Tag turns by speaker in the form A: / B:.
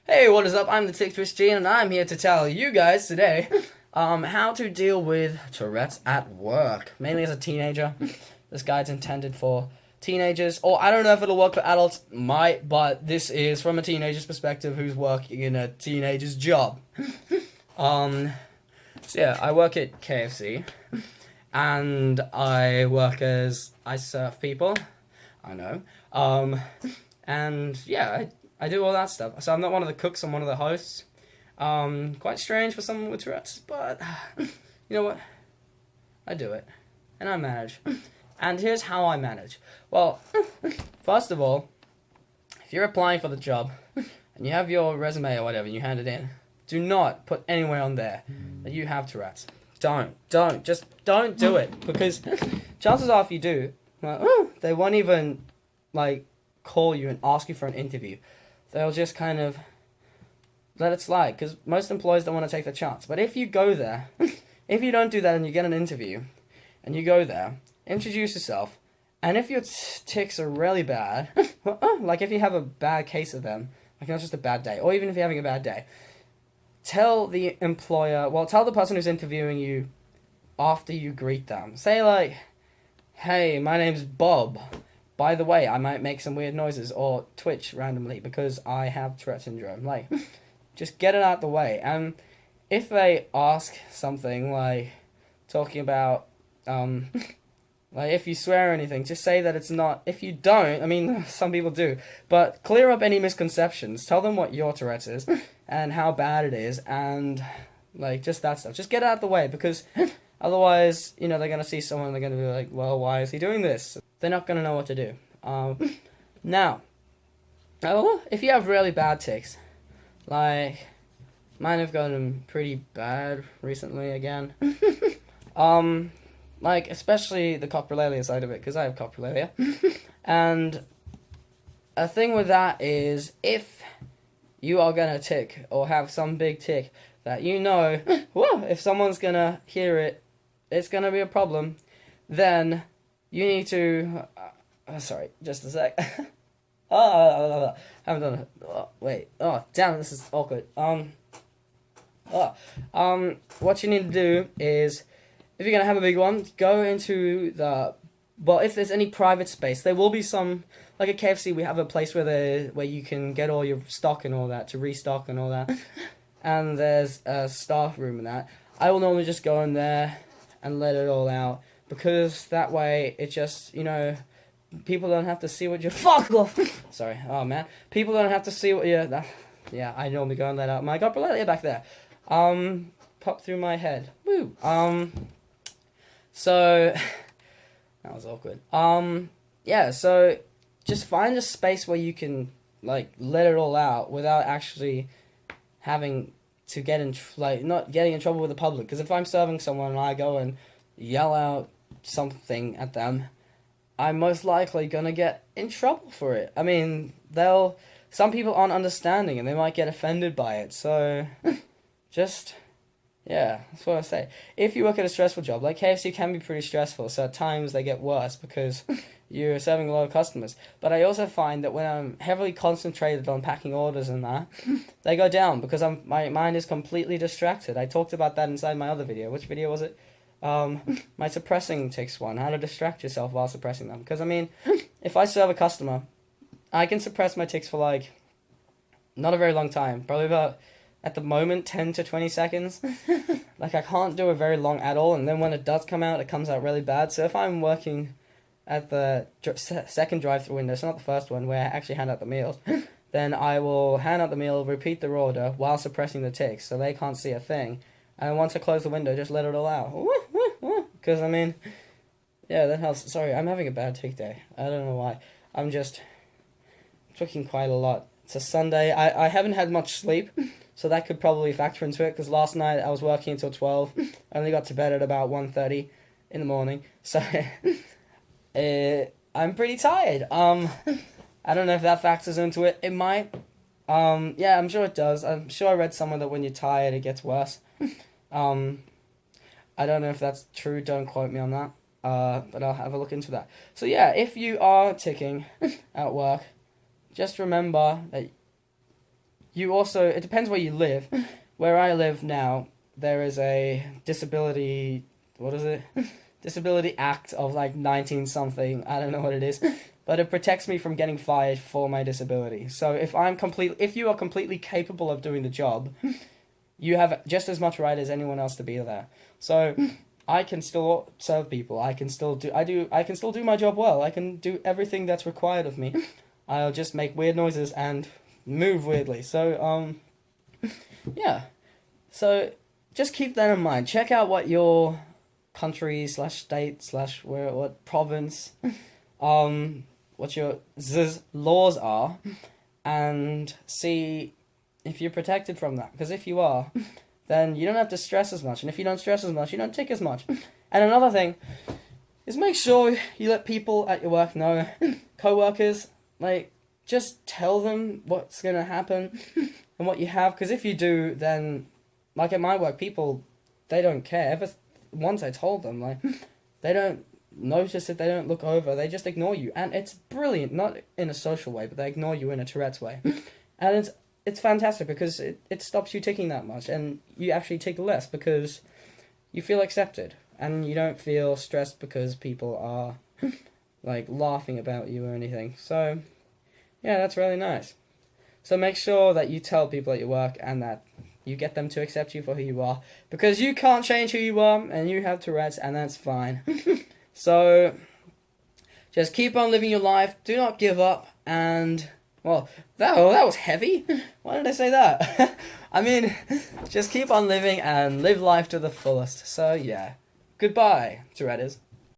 A: Hey, what is up? I'm the Tick Twist Gene, and I'm here to tell you guys today how to deal with Tourette's at work. Mainly as a teenager. This guide's intended for teenagers, or I don't know if it'll work for adults, might, but this is from a teenager's perspective who's working in a teenager's job. So yeah, I work at KFC, and I serve people. I know. And yeah, I do all that stuff. So I'm not one of the cooks, I'm one of the hosts. Quite strange for someone with Tourette's, but you know what? I do it. And I manage. And here's how I manage. Well, first of all, if you're applying for the job and you have your resume or whatever and you hand it in, do not put anywhere on there that you have Tourette's. Just don't do it. Because chances are if you do, they won't even, call you and ask you for an interview. They'll just kind of let it slide, because most employers don't want to take the chance. But if you go there, if you don't do that and you get an interview, and you go there, introduce yourself, and if your tics are really bad, like if you have a bad case of them, like not just a bad day, or even if you're having a bad day, tell the person who's interviewing you after you greet them. Say hey, my name's Bob. By the way, I might make some weird noises or twitch randomly because I have Tourette syndrome. Just get it out the way. And if they ask something talking about, if you swear or anything, just say that it's not. If you don't, I mean, some people do, but clear up any misconceptions. Tell them what your Tourette's is and how bad it is, and just that stuff. Just get it out the way, because otherwise, they're gonna see someone and they're gonna be like, well, why is he doing this? They're not gonna know what to do. Now, if you have really bad tics, mine have gotten pretty bad recently again. Especially the coprolalia side of it, because I have coprolalia. And a thing with that is, if you are gonna tick or have some big tick that if someone's gonna hear it, it's gonna be a problem, then you need to. Sorry, just a sec. Haven't done it. Wait. Oh, damn, this is awkward. What you need to do is, if you're gonna have a big one, go into if there's any private space, there will be some. Like at KFC, we have a place where you can get all your stock and all that, to restock and all that. And there's a staff room and that. I will normally just go in there and let it all out, because that way it just, people don't have to see what you're. Fuck off! Sorry, oh man. People don't have to see what you're. Yeah, I normally go and let out my coprolalia back there. Pop through my head. Woo! So, that was awkward. Yeah, so just find a space where you can, let it all out without actually having to get not getting in trouble with the public. Because if I'm serving someone and I go and yell out something at them, I'm most likely gonna get in trouble for it. I mean, some people aren't understanding and they might get offended by it. So, yeah, that's what I say. If you work at a stressful job, like KFC can be pretty stressful, so at times they get worse because you're serving a lot of customers. But I also find that when I'm heavily concentrated on packing orders and that, they go down because my mind is completely distracted. I talked about that inside my other video. Which video was it? My suppressing tics one. How to distract yourself while suppressing them. Because, I mean, if I serve a customer, I can suppress my tics for, not a very long time. Probably about, at the moment, 10 to 20 seconds. I can't do it very long at all, and then when it does come out, it comes out really bad. So if I'm working at the second drive-thru window, so not the first one, where I actually hand out the meals, then I will hand out the meal, repeat their order, while suppressing the tics, so they can't see a thing. And once I close the window, just let it all out. Because, I mean, yeah, that helps. Sorry, I'm having a bad tic day. I don't know why. I'm just twicking quite a lot. It's a Sunday. I haven't had much sleep, so that could probably factor into it, because last night I was working until 12. I only got to bed at about 1:30 in the morning. So, I'm pretty tired. I don't know if that factors into it. It might. Yeah, I'm sure it does. I'm sure I read somewhere that when you're tired, it gets worse. I don't know if that's true, don't quote me on that, but I'll have a look into that. So yeah, if you are ticking at work, just remember that you also, it depends where you live. Where I live now, there is a disability, what is it? Disability Act of like 19 something, I don't know what it is, but it protects me from getting fired for my disability. So if you are completely capable of doing the job, you have just as much right as anyone else to be there. So I can still serve people. I can still do my job well. I can do everything that's required of me. I'll just make weird noises and move weirdly. So yeah. So just keep that in mind. Check out what your country / state / what province what your laws are, and see if you're protected from that. Because if you are, then you don't have to stress as much. And if you don't stress as much, you don't tick as much. And another thing is, make sure you let people at your work know, co-workers, like, just tell them what's going to happen and what you have. Because if you do, then, like at my work, people, they don't care. Once I told them, like, they don't notice it, they don't look over, they just ignore you. And it's brilliant, not in a social way, but they ignore you in a Tourette's way. And it's fantastic because it stops you ticking that much, and you actually tick less because you feel accepted, and you don't feel stressed because people are, like, laughing about you or anything. So, yeah, that's really nice. So make sure that you tell people at your work and that you get them to accept you for who you are, because you can't change who you are, and you have Tourette's, and that's fine. So, just keep on living your life, do not give up, and, well, that was heavy. Why did I say that? I mean, just keep on living and live life to the fullest. So, yeah. Goodbye, Touretters.